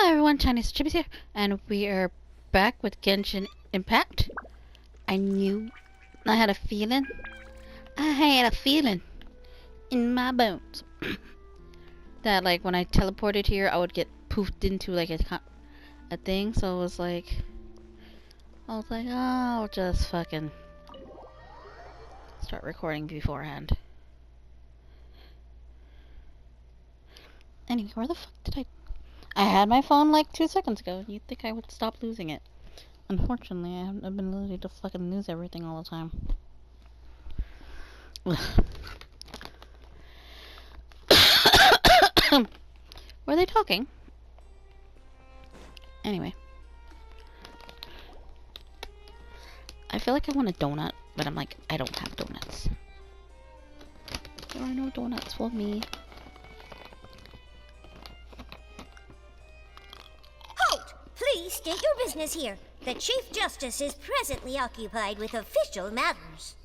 Everyone, Tiniestofchibis here, and we are back with Genshin Impact. I had a feeling in my bones that like when I teleported here, I would get poofed into like a thing. So I was like, oh, I'll just fucking start recording beforehand. Anyway, where the fuck did I had my phone like 2 seconds ago. You'd think I would stop losing it. Unfortunately, I haven't been ability to fucking lose everything all the time. Were they talking? Anyway. I feel like I want a donut, but I'm like, I don't have donuts. There are no donuts for me. Please state your business here. The Chief Justice is presently occupied with official matters.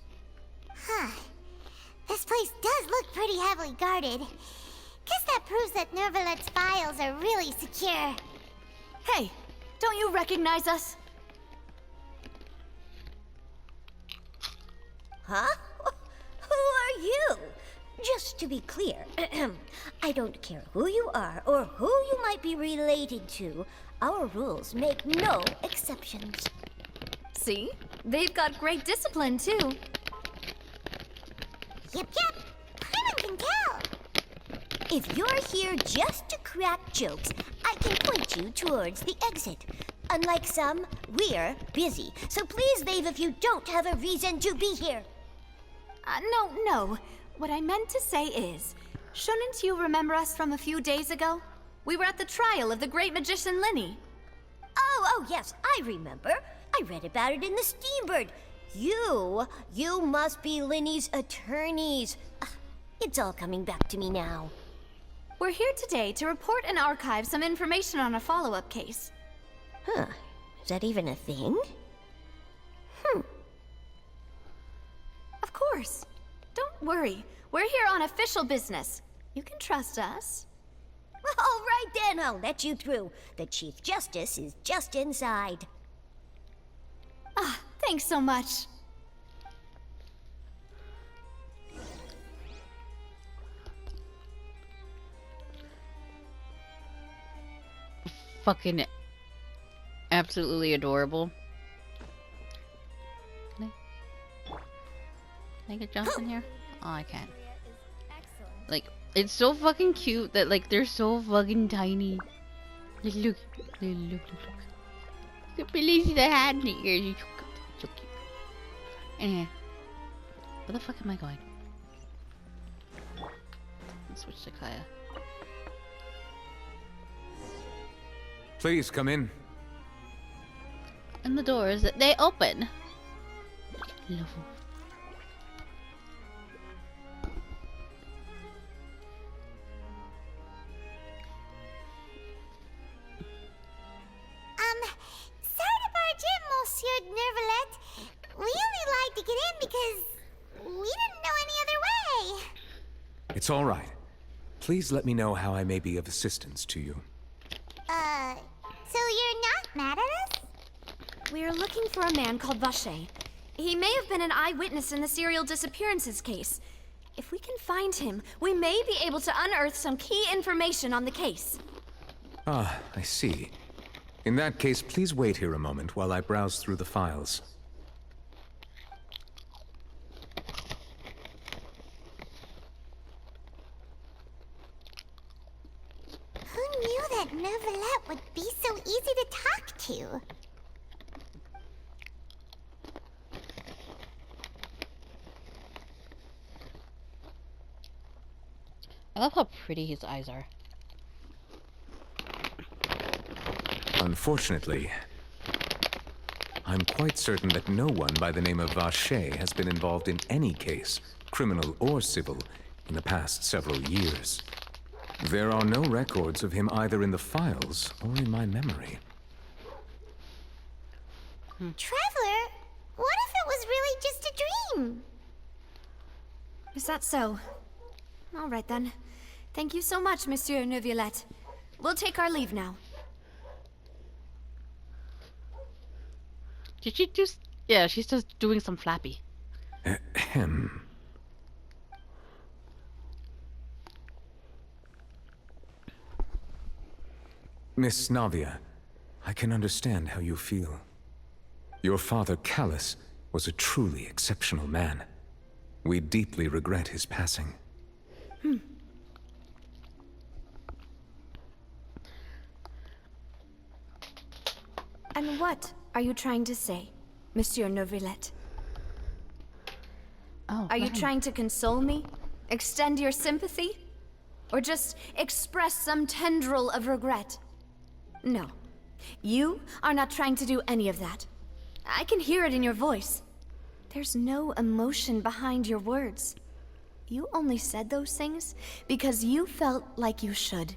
This place does look pretty heavily guarded. Guess that proves that Nervalet's files are really secure. Hey, don't you recognize us? Huh? Who are you? Just to be clear, I don't care who you are or who you might be related to. Our rules make no exceptions. See? They've got great discipline, too. Yep. Paimon can tell. If you're here just to crack jokes, I can point you towards the exit. Unlike some, we're busy, so please leave if you don't have a reason to be here. No. What I meant to say is, shouldn't you remember us from a few days ago? We were at the trial of the great magician Linny. Oh, yes, I remember. I read about it in the Steambird. You must be Linny's attorneys. It's all coming back to me now. We're here today to report and archive some information on a follow-up case. Huh, is that even a thing? Of course. Don't worry, we're here on official business. You can trust us. All right then, I'll let you through. The Chief Justice is just inside. Thanks so much. Fucking absolutely adorable. Can I get jumps in here? Oh, I can. Like, it's so fucking cute that, like, they're so fucking tiny. Like, look. Look, Billy's the hand here. So cute. Anyway. Where the fuck am I going? Let's switch to Kaya. Please come in. And the doors, they open. Love them. Sorry to barge in, Monsieur Nervalet. We only lied to get in because we didn't know any other way. It's all right. Please let me know how I may be of assistance to you. So you're not mad at us? We're looking for a man called Vache. He may have been an eyewitness in the serial disappearances case. If we can find him, we may be able to unearth some key information on the case. Ah, I see. In that case, please wait here a moment while I browse through the files. Who knew that Nervalet would be so easy to talk to? I love how pretty his eyes are. Unfortunately, I'm quite certain that no one by the name of Vache has been involved in any case, criminal or civil, in the past several years. There are no records of him either in the files or in my memory. Traveler, what if it was really just a dream? Is that so? All right then. Thank you so much, Monsieur Neuvillette. We'll take our leave now. Did she just... Yeah, she's just doing some flappy. Ahem. Miss Navia, I can understand how you feel. Your father, Callus, was a truly exceptional man. We deeply regret his passing. And what are you trying to say, Monsieur Neuvillette? Oh, Are you right. trying to console me? Extend your sympathy? Or just express some tendril of regret? No. You are not trying to do any of that. I can hear it in your voice. There's no emotion behind your words. You only said those things because you felt like you should.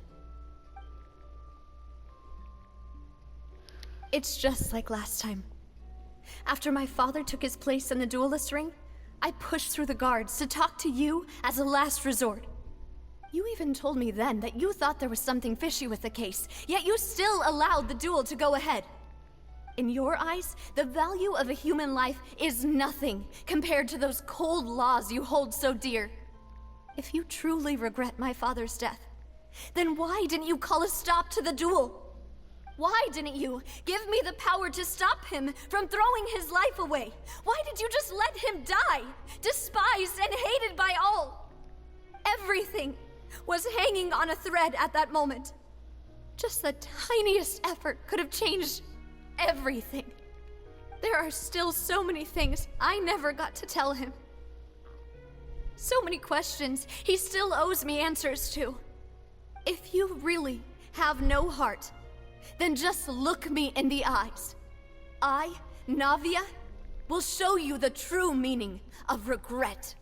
It's just like last time. After my father took his place in the duelist ring, I pushed through the guards to talk to you as a last resort. You even told me then that you thought there was something fishy with the case, yet you still allowed the duel to go ahead. In your eyes, the value of a human life is nothing compared to those cold laws you hold so dear. If you truly regret my father's death, then why didn't you call a stop to the duel? Why didn't you give me the power to stop him from throwing his life away? Why did you just let him die, despised and hated by all? Everything was hanging on a thread at that moment. Just the tiniest effort could have changed everything. There are still so many things I never got to tell him. So many questions he still owes me answers to. If you really have no heart, then just look me in the eyes. I, Navia, will show you the true meaning of regret.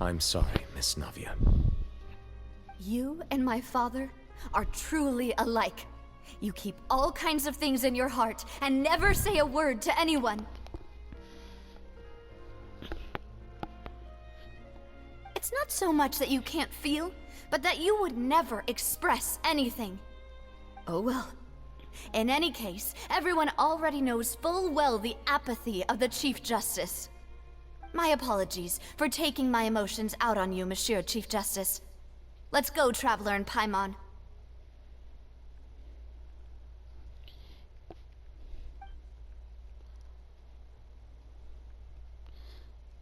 I'm sorry, Miss Navia. You and my father are truly alike. You keep all kinds of things in your heart and never say a word to anyone. It's not so much that you can't feel, but that you would never express anything. Oh well. In any case, everyone already knows full well the apathy of the Chief Justice. My apologies for taking my emotions out on you, Monsieur Chief Justice. Let's go, Traveler and Paimon.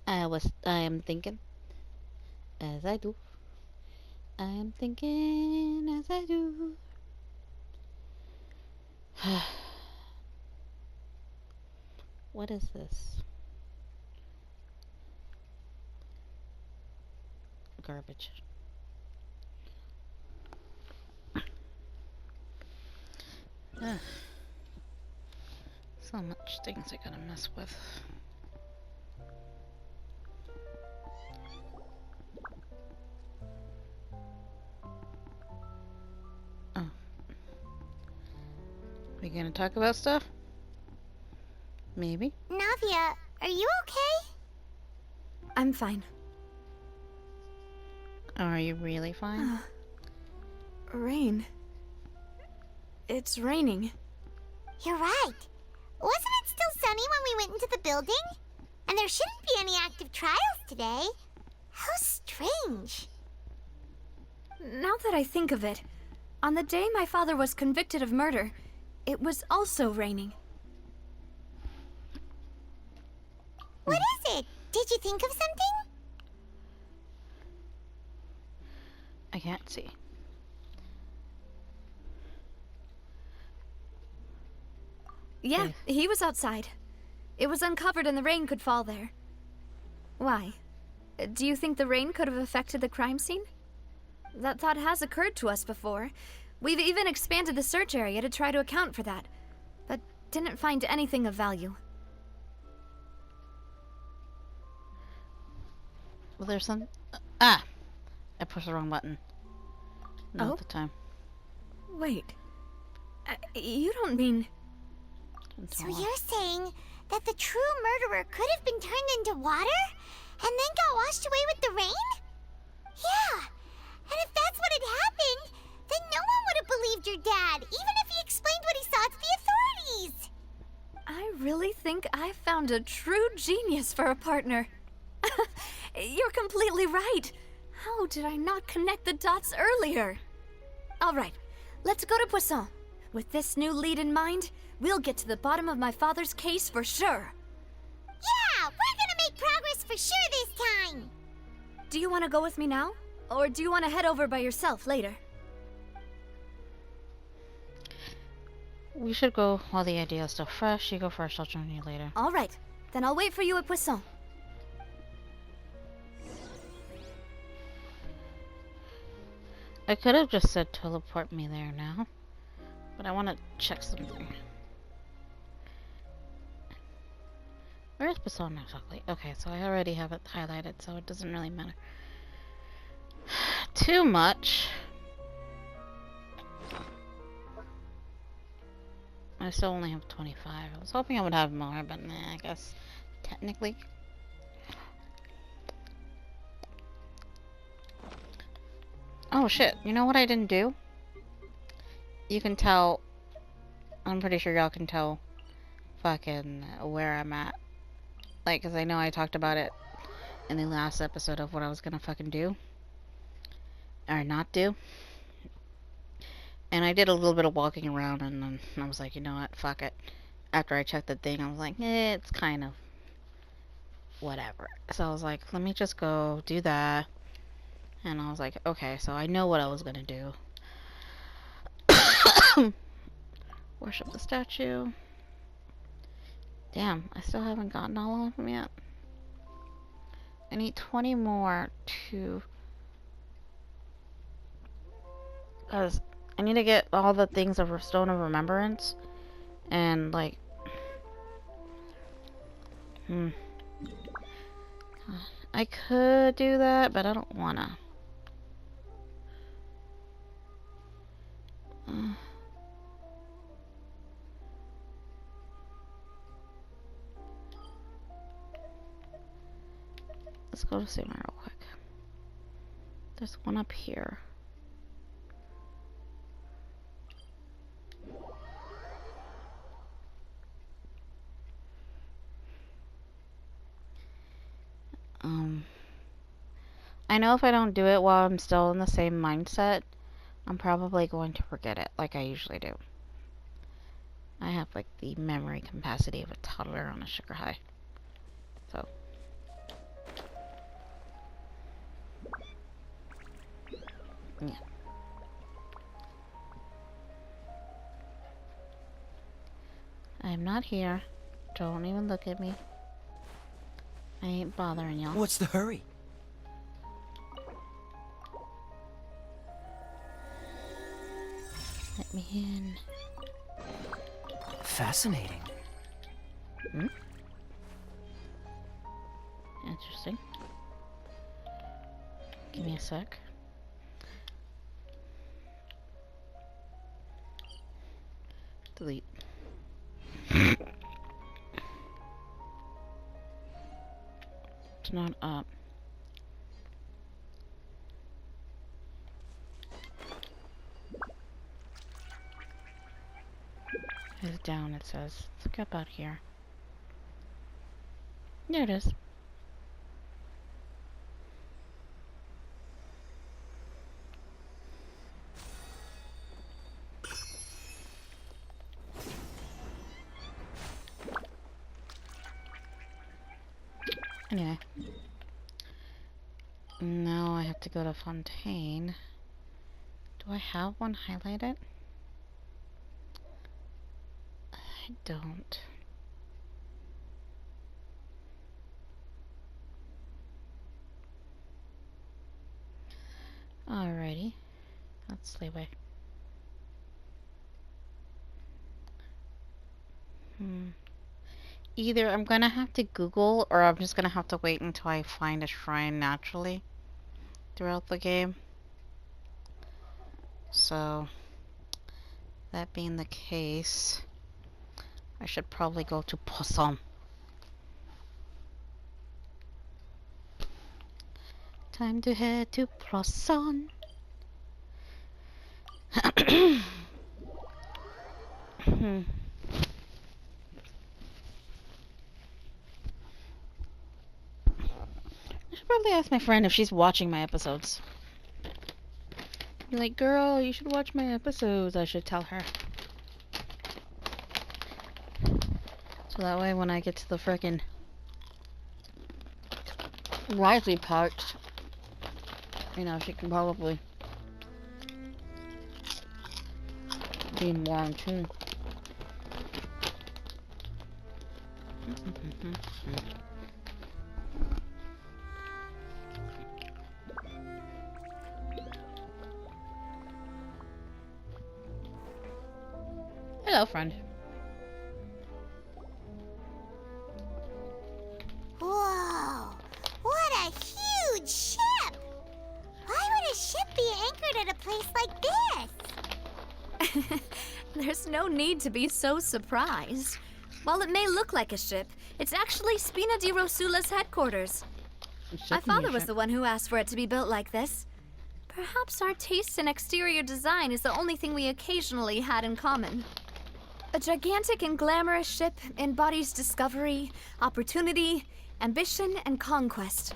I am thinking, as I do. I am thinking as I do. What is this? Garbage. So much things I gotta mess with. Oh. We gonna talk about stuff? Maybe. Navia, are you okay? I'm fine. Are you really fine? Rain. It's raining. You're right. Wasn't it still sunny when we went into the building? And there shouldn't be any active trials today. How strange. Now that I think of it, on the day my father was convicted of murder, it was also raining. What is it? Did you think of something? I can't see. Yeah, Okay. he was outside. It was uncovered and the rain could fall there. Why? Do you think the rain could have affected the crime scene? That thought has occurred to us before. We've even expanded the search area to try to account for that, but didn't find anything of value. Well, there's some... Ah! I pushed the wrong button. Not Oh? at the time. Wait. You don't mean... So you're saying that the true murderer could have been turned into water? And then got washed away with the rain? Yeah. And if that's what had happened, then no one would have believed your dad, even if I found a true genius for a partner. You're completely right. How did I not connect the dots earlier? All right, let's go to Poisson. With this new lead in mind, we'll get to the bottom of my father's case for sure. Yeah, we're gonna make progress for sure this time. Do you want to go with me now? Or do you want to head over by yourself later? We should go while the idea is still fresh. You go first, I'll join you later. All right, then I'll wait for you at Poisson. I could have just said teleport me there now, but I want to check something. Where is Poisson exactly? Okay, so I already have it highlighted, so it doesn't really matter too much. I still only have 25. I was hoping I would have more, but nah, I guess technically. Oh shit, you know what I didn't do? You can tell, I'm pretty sure y'all can tell fucking where I'm at. Like, cause I know I talked about it in the last episode of what I was gonna fucking do. Or not do. And I did a little bit of walking around and then I was like, you know what, fuck it. After I checked the thing, I was like, it's kind of whatever. So I was like, let me just go do that. And I was like, okay, so I know what I was gonna do. Worship the statue. Damn, I still haven't gotten all of them yet. I need 20 more to... Because I need to get all the things of Stone of Remembrance. And, like... I could do that, but I don't wanna. Let's go to Sigma real quick. There's one up here. I know if I don't do it while I'm still in the same mindset, I'm probably going to forget it, like I usually do. I have, like, the memory capacity of a toddler on a sugar high. So. Yeah. I'm not here. Don't even look at me. I ain't bothering y'all. What's the hurry? Let me in. Fascinating. Interesting. Give me a sec. Delete. It's not up. It's down, it says. Let's look out here. There it is. Anyway. Now I have to go to Fontaine. Do I have one highlighted? I don't. Alrighty. Let's stay away. Either I'm gonna have to Google or I'm just gonna have to wait until I find a shrine naturally throughout the game. So, that being the case, I should probably go to Poisson. Time to head to Poisson. probably ask my friend if she's watching my episodes. Be like, girl, you should watch my episodes. I should tell her. So that way when I get to the frickin' Riley part, you know, she can probably be more in tune. Hello, friend. Whoa! What a huge ship! Why would a ship be anchored at a place like this? There's no need to be so surprised. While it may look like a ship, it's actually Spina di Rosula's headquarters. My father was the one who asked for it to be built like this. Perhaps our taste in exterior design is the only thing we occasionally had in common. A gigantic and glamorous ship embodies discovery, opportunity, ambition, and conquest.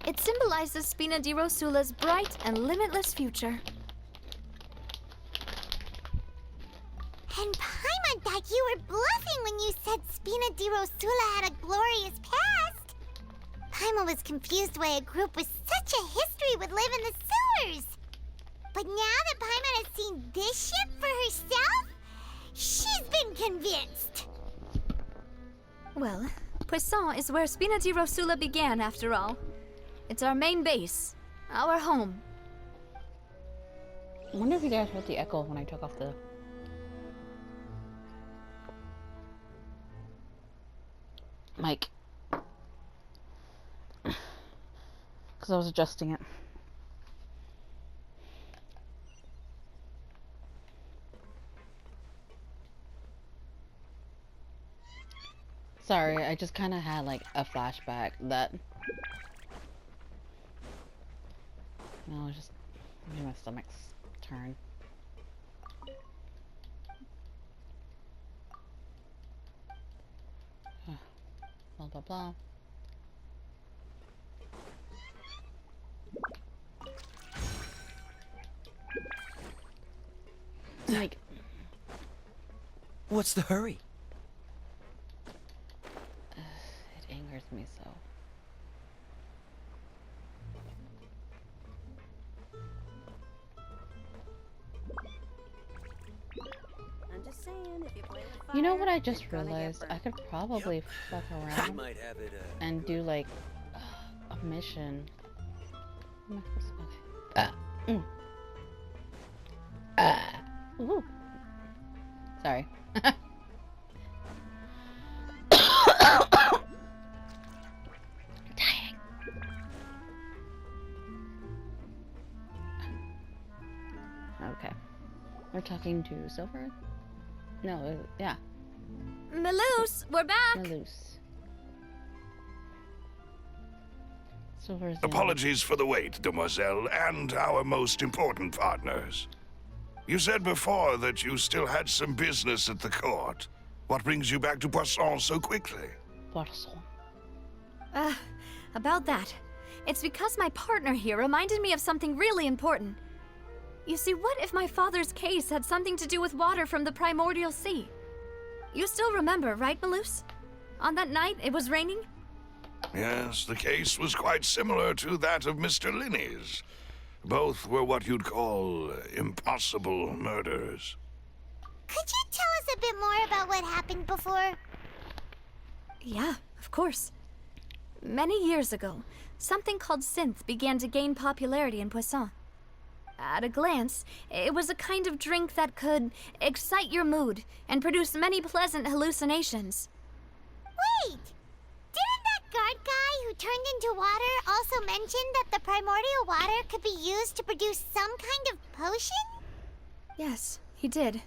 It symbolizes Spina di Rosula's bright and limitless future. And Paimon thought you were bluffing when you said Spina di Rosula had a glorious past. Paimon was confused why a group with such a history would live in the sewers. But now that Paimon has seen this ship for herself, she's been convinced. Well, Poisson is where Spina di Rosula began, after all. It's our main base, our home. I wonder if you guys heard the echo when I took off the mic. Because I was adjusting it. Sorry, I just kind of had like a flashback that, no, just made my stomach's turn. Blah blah blah. Like, What's the hurry? it angers me so. I'm just saying, if you play with fire, You know what I just you're gonna get realized? burnt. I could probably fuck I around might have it, and do like a mission. What am I supposed to- okay. Ooh. Sorry. Dying. Okay. We're talking to Silver? No, yeah. Melus, we're back! Loose. Silver's the only- Apologies for the wait, demoiselle, and our most important partners. You said before that you still had some business at the court. What brings you back to Poisson so quickly? Poisson. About that. It's because my partner here reminded me of something really important. You see, what if my father's case had something to do with water from the primordial sea? You still remember, right, Melus? On that night, it was raining? Yes, the case was quite similar to that of Mr. Linney's. Both were what you'd call impossible murders. Could you tell us a bit more about what happened before? Yeah, of course. Many years ago, something called synth began to gain popularity in Poisson. At a glance, it was a kind of drink that could excite your mood and produce many pleasant hallucinations. Wait! Didn't that guard guy who turned into water also mention that the primordial water could be used to produce some kind of potion? Yes, he did.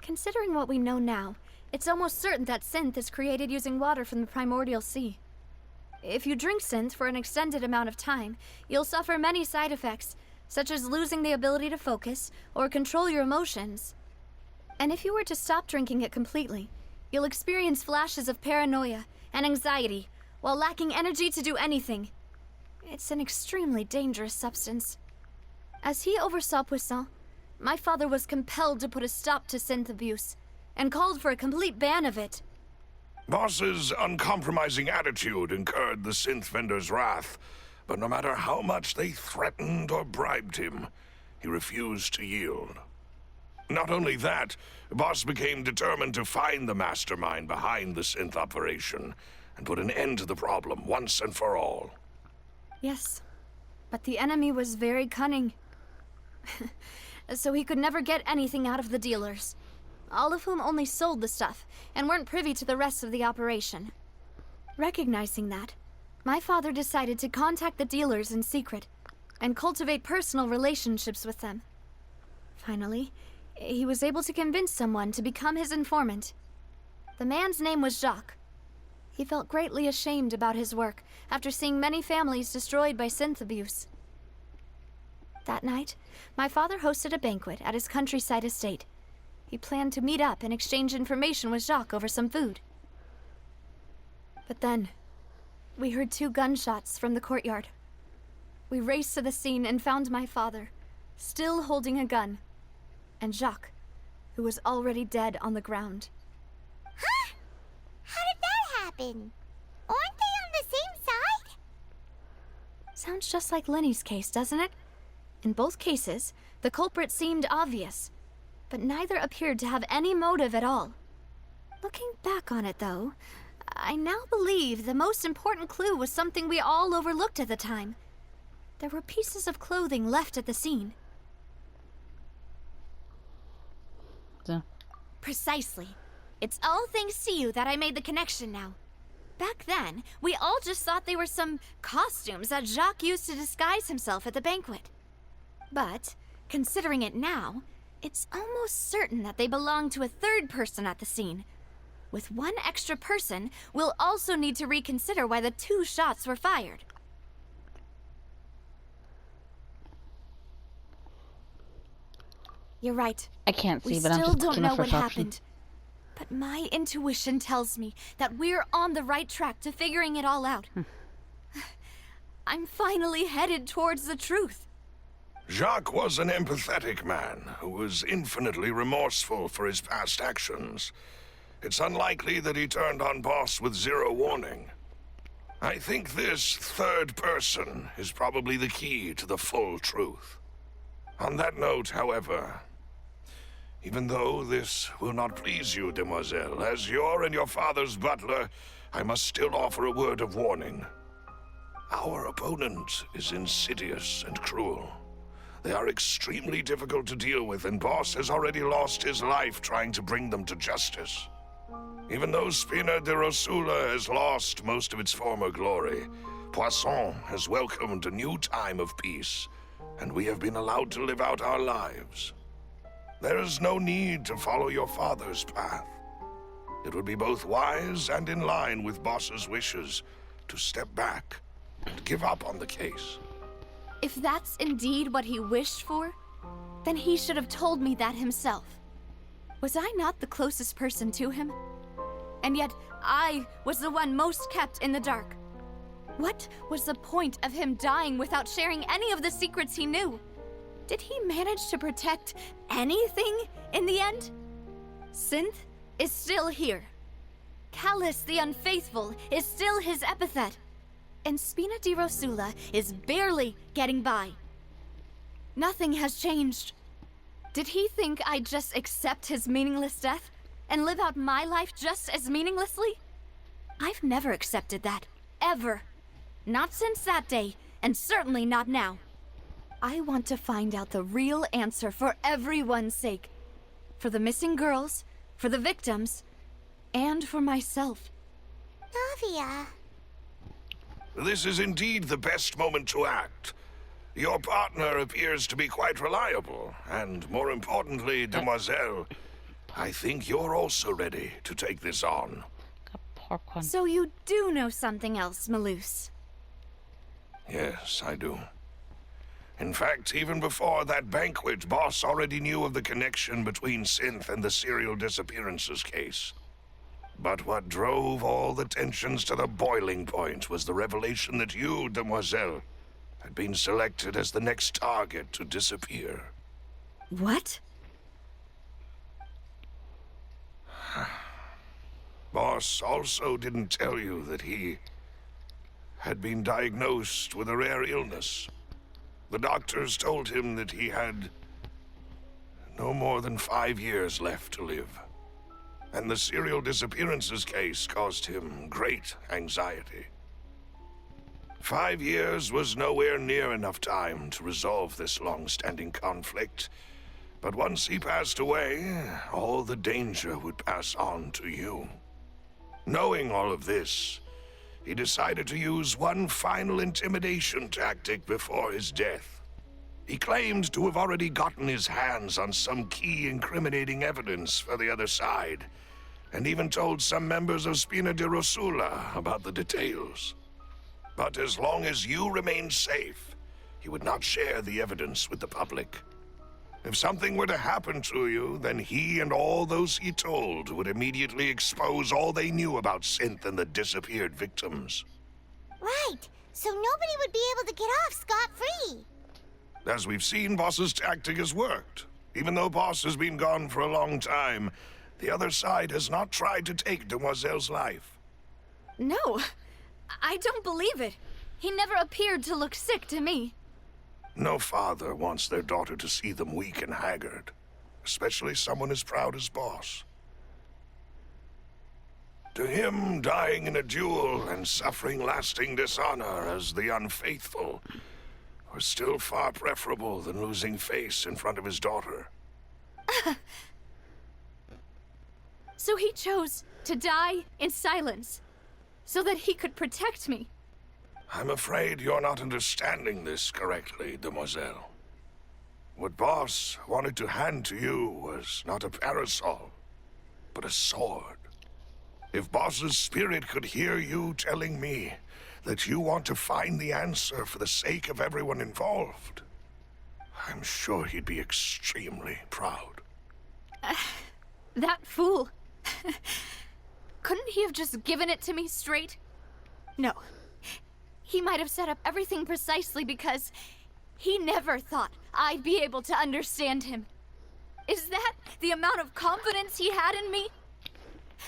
Considering what we know now, it's almost certain that synth is created using water from the primordial sea. If you drink synth for an extended amount of time, you'll suffer many side effects, such as losing the ability to focus or control your emotions. And if you were to stop drinking it completely, you'll experience flashes of paranoia and anxiety while lacking energy to do anything. It's an extremely dangerous substance. As he oversaw Poisson, my father was compelled to put a stop to synth abuse, and called for a complete ban of it. Boss's uncompromising attitude incurred the synth vendor's wrath, but no matter how much they threatened or bribed him, he refused to yield. Not only that, Boss became determined to find the mastermind behind the synth operation and put an end to the problem once and for all. Yes, but the enemy was very cunning. So he could never get anything out of the dealers, all of whom only sold the stuff and weren't privy to the rest of the operation. Recognizing that, my father decided to contact the dealers in secret and cultivate personal relationships with them. Finally, he was able to convince someone to become his informant. The man's name was Jacques. He felt greatly ashamed about his work after seeing many families destroyed by synth abuse. That night, my father hosted a banquet at his countryside estate. He planned to meet up and exchange information with Jacques over some food. But then, we heard 2 gunshots from the courtyard. We raced to the scene and found my father, still holding a gun, and Jacques, who was already dead on the ground. Huh? How did that happen? Aren't they on the same side? Sounds just like Lenny's case, doesn't it? In both cases, the culprit seemed obvious, but neither appeared to have any motive at all. Looking back on it, though, I now believe the most important clue was something we all overlooked at the time. There were pieces of clothing left at the scene. So, Precisely. It's all thanks to you that I made the connection now. Back then, we all just thought they were some costumes that Jacques used to disguise himself at the banquet. But, considering it now, it's almost certain that they belong to a third person at the scene. With one extra person, we'll also need to reconsider why the 2 shots were fired. You're right. I can't see, We but I'm still just don't clicking know the what first option. happened. But my intuition tells me that we're on the right track to figuring it all out. I'm finally headed towards the truth. Jacques was an empathetic man who was infinitely remorseful for his past actions. It's unlikely that he turned on Boss with 0 warning. I think this third person is probably the key to the full truth. On that note, however, even though this will not please you, demoiselle, as your and your father's butler, I must still offer a word of warning. Our opponent is insidious and cruel. They are extremely difficult to deal with, and Boss has already lost his life trying to bring them to justice. Even though Spina de Rosula has lost most of its former glory, Poisson has welcomed a new time of peace, and we have been allowed to live out our lives. There is no need to follow your father's path. It would be both wise and in line with Boss's wishes to step back and give up on the case. If that's indeed what he wished for, then he should have told me that himself. Was I not the closest person to him? And yet, I was the one most kept in the dark. What was the point of him dying without sharing any of the secrets he knew? Did he manage to protect anything in the end? Synth is still here. Callus the Unfaithful is still his epithet. And Spina di Rosula is barely getting by. Nothing has changed. Did he think I'd just accept his meaningless death and live out my life just as meaninglessly? I've never accepted that, ever. Not since that day, and certainly not now. I want to find out the real answer for everyone's sake. For the missing girls, for the victims, and for myself. Navia. This is indeed the best moment to act. Your partner appears to be quite reliable, and more importantly, demoiselle, I think you're also ready to take this on. Got popcorn. So you do know something else, Malouse. Yes, I do. In fact, even before that banquet, Boss already knew of the connection between Synth and the serial disappearances case. But what drove all the tensions to the boiling point was the revelation that you, demoiselle, had been selected as the next target to disappear. What? Boss also didn't tell you that he had been diagnosed with a rare illness. The doctors told him that he had no more than 5 years left to live. And the serial disappearances case caused him great anxiety. 5 years was nowhere near enough time to resolve this long-standing conflict. But once he passed away, all the danger would pass on to you. Knowing all of this, he decided to use one final intimidation tactic before his death. He claimed to have already gotten his hands on some key incriminating evidence for the other side, and even told some members of Spina di Rosula about the details. But as long as you remained safe, he would not share the evidence with the public. If something were to happen to you, then he and all those he told would immediately expose all they knew about Synth and the disappeared victims. Right, so nobody would be able to get off scot-free. As we've seen, Boss's tactic has worked. Even though Boss has been gone for a long time, the other side has not tried to take Demoiselle's life. No, I don't believe it. He never appeared to look sick to me. No father wants their daughter to see them weak and haggard, especially someone as proud as Boss. To him, dying in a duel and suffering lasting dishonor as the unfaithful was still far preferable than losing face in front of his daughter. So he chose to die in silence, so that he could protect me. I'm afraid you're not understanding this correctly, Demoiselle. What Boss wanted to hand to you was not a parasol, but a sword. If Boss's spirit could hear you telling me that you want to find the answer for the sake of everyone involved, I'm sure he'd be extremely proud. That fool. Couldn't he have just given it to me straight? No. He might have set up everything precisely because he never thought I'd be able to understand him. Is that the amount of confidence he had in me?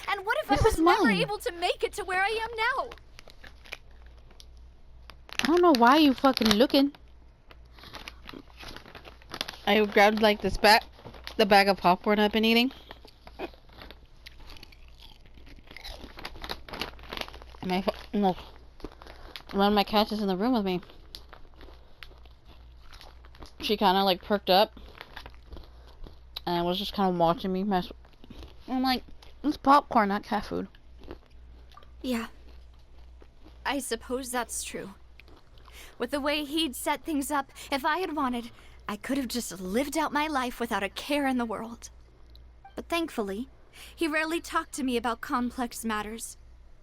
And what if I was never able to make it to where I am now? I don't know why you fucking looking. I grabbed like the bag of popcorn I've been eating. One of my cats is in the room with me. She kind of like perked up and was just kind of watching me mess. I'm like, it's popcorn, not cat food. Yeah. I suppose that's true. With the way he'd set things up, if I had wanted, I could have just lived out my life without a care in the world. But thankfully, he rarely talked to me about complex matters,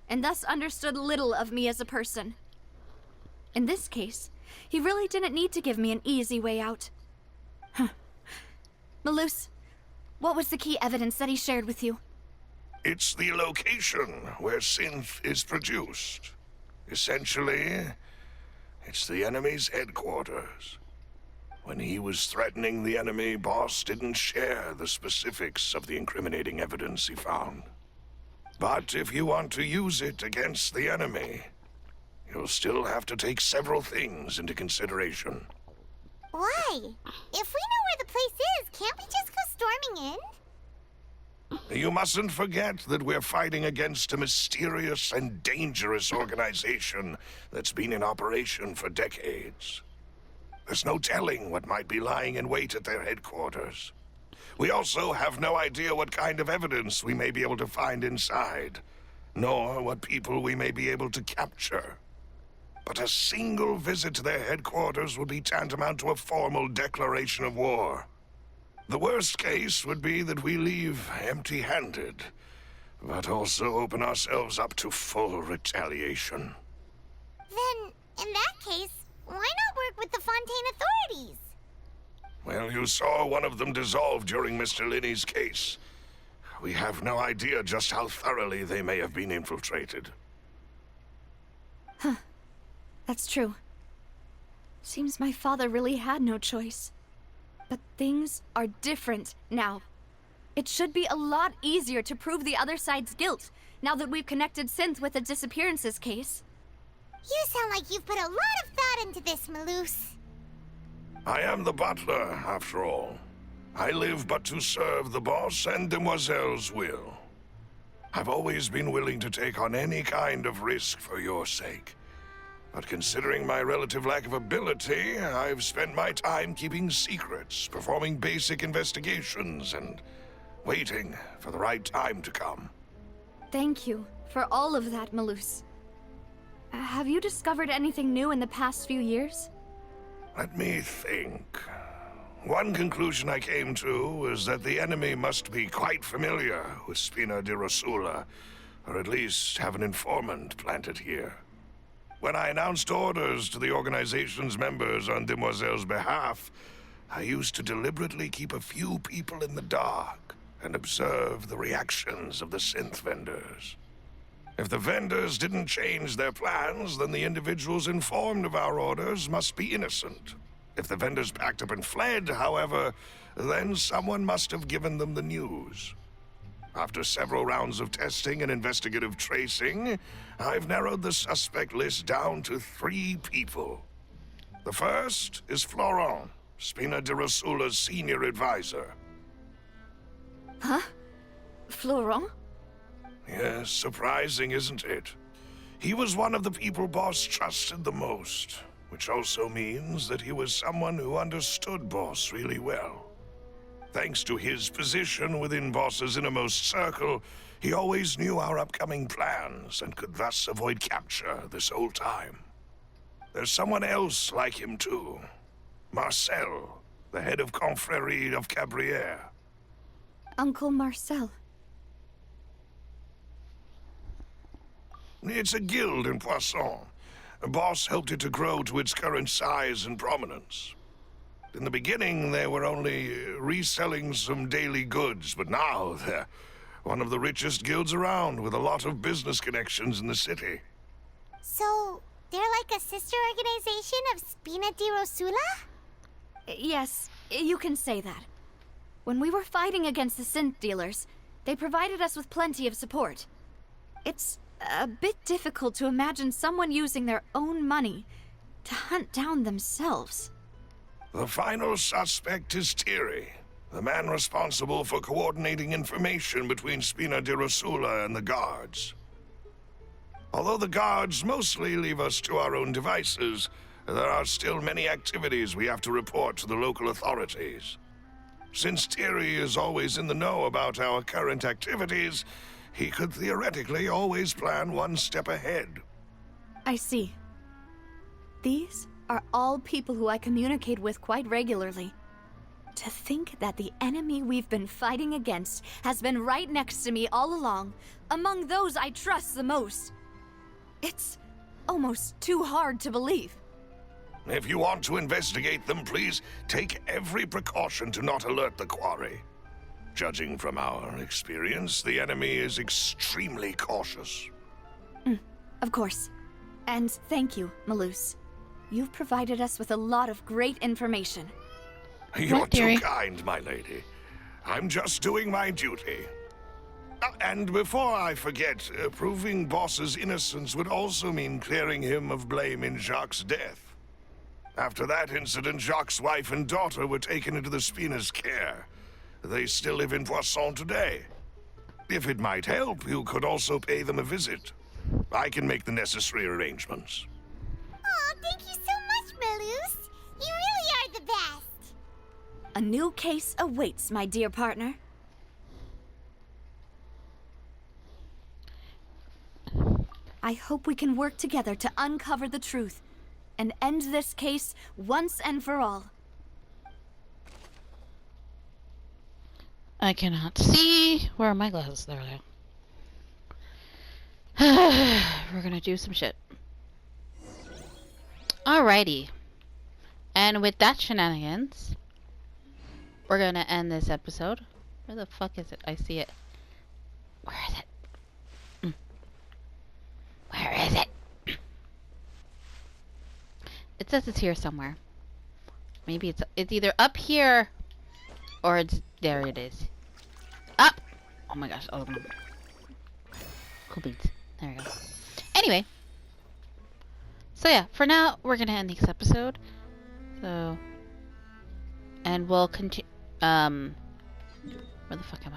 and thus understood little of me as a person. In this case, he really didn't need to give me an easy way out. Malus, what was the key evidence that he shared with you? It's the location where Synth is produced. Essentially, it's the enemy's headquarters. When he was threatening the enemy, Boss didn't share the specifics of the incriminating evidence he found. But if you want to use it against the enemy, you'll still have to take several things into consideration. Why? If we know where the place is, can't we just go storming in? You mustn't forget that we're fighting against a mysterious and dangerous organization that's been in operation for decades. There's no telling what might be lying in wait at their headquarters. We also have no idea what kind of evidence we may be able to find inside, nor what people we may be able to capture. But a single visit to their headquarters would be tantamount to a formal declaration of war. The worst case would be that we leave empty-handed, but also open ourselves up to full retaliation. Then, in that case, why not work with the Fontaine authorities? Well, you saw one of them dissolve during Mr. Linney's case. We have no idea just how thoroughly they may have been infiltrated. That's true. Seems my father really had no choice. But things are different now. It should be a lot easier to prove the other side's guilt, now that we've connected Synth with the disappearances case. You sound like you've put a lot of thought into this, Maloose. I am the butler, after all. I live but to serve the boss and Demoiselle's will. I've always been willing to take on any kind of risk for your sake. But considering my relative lack of ability, I've spent my time keeping secrets, performing basic investigations, and waiting for the right time to come. Thank you for all of that, Maloose. Have you discovered anything new in the past few years? Let me think. One conclusion I came to was that the enemy must be quite familiar with Spina di Rosula, or at least have an informant planted here. When I announced orders to the organization's members on Demoiselle's behalf, I used to deliberately keep a few people in the dark and observe the reactions of the synth vendors. If the vendors didn't change their plans, then the individuals informed of our orders must be innocent. If the vendors packed up and fled, however, then someone must have given them the news. After several rounds of testing and investigative tracing, I've narrowed the suspect list down to 3 people. The first is Florent, Spina di Rosula's senior advisor. Huh? Florent? Yes, surprising, isn't it? He was one of the people Boss trusted the most, which also means that he was someone who understood Boss really well. Thanks to his position within Boss's innermost circle, he always knew our upcoming plans and could thus avoid capture this whole time. There's someone else like him too. Marcel, the head of Confrérie of Cabrières. Uncle Marcel. It's a guild in Poisson. Boss helped it to grow to its current size and prominence. In the beginning, they were only reselling some daily goods, but now they're one of the richest guilds around, with a lot of business connections in the city. So, they're like a sister organization of Spina di Rosula? Yes, you can say that. When we were fighting against the synth dealers, they provided us with plenty of support. It's a bit difficult to imagine someone using their own money to hunt down themselves. The final suspect is Thierry, the man responsible for coordinating information between Spina di Rosula and the guards. Although the guards mostly leave us to our own devices, there are still many activities we have to report to the local authorities. Since Thierry is always in the know about our current activities, he could theoretically always plan one step ahead. I see. These are all people who I communicate with quite regularly. To think that the enemy we've been fighting against has been right next to me all along, among those I trust the most. It's almost too hard to believe. If you want to investigate them, please take every precaution to not alert the quarry. Judging from our experience, the enemy is extremely cautious. Of course. And thank you, Maloose. You've provided us with a lot of great information. You're What, too Thierry? kind, my lady. I'm just doing my duty. And before I forget, proving Boss's innocence would also mean clearing him of blame in Jacques' death. After that incident, Jacques' wife and daughter were taken into the Spina's care. They still live in Poisson today. If it might help, you could also pay them a visit. I can make the necessary arrangements. Aw, thank you so much, Maloose. You really are the best. A new case awaits, my dear partner. I hope we can work together to uncover the truth and end this case once and for all. I cannot see. Where are my glasses? There they are. We're gonna do some shit. Alrighty. And with that shenanigans, we're gonna end this episode. Where the fuck is it? I see it. Where is it? Where is it? It says it's here somewhere. Maybe it's either up here or it's there. It is. Up. Oh my gosh. Oh no. Cool beans. There we go. Anyway. So yeah, for now we're gonna end this episode. So, and we'll continue. Where the fuck am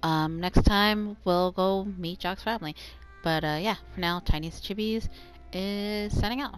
I? Next time we'll go meet Jock's family. But yeah, for now, Tiniestofchibis is signing out.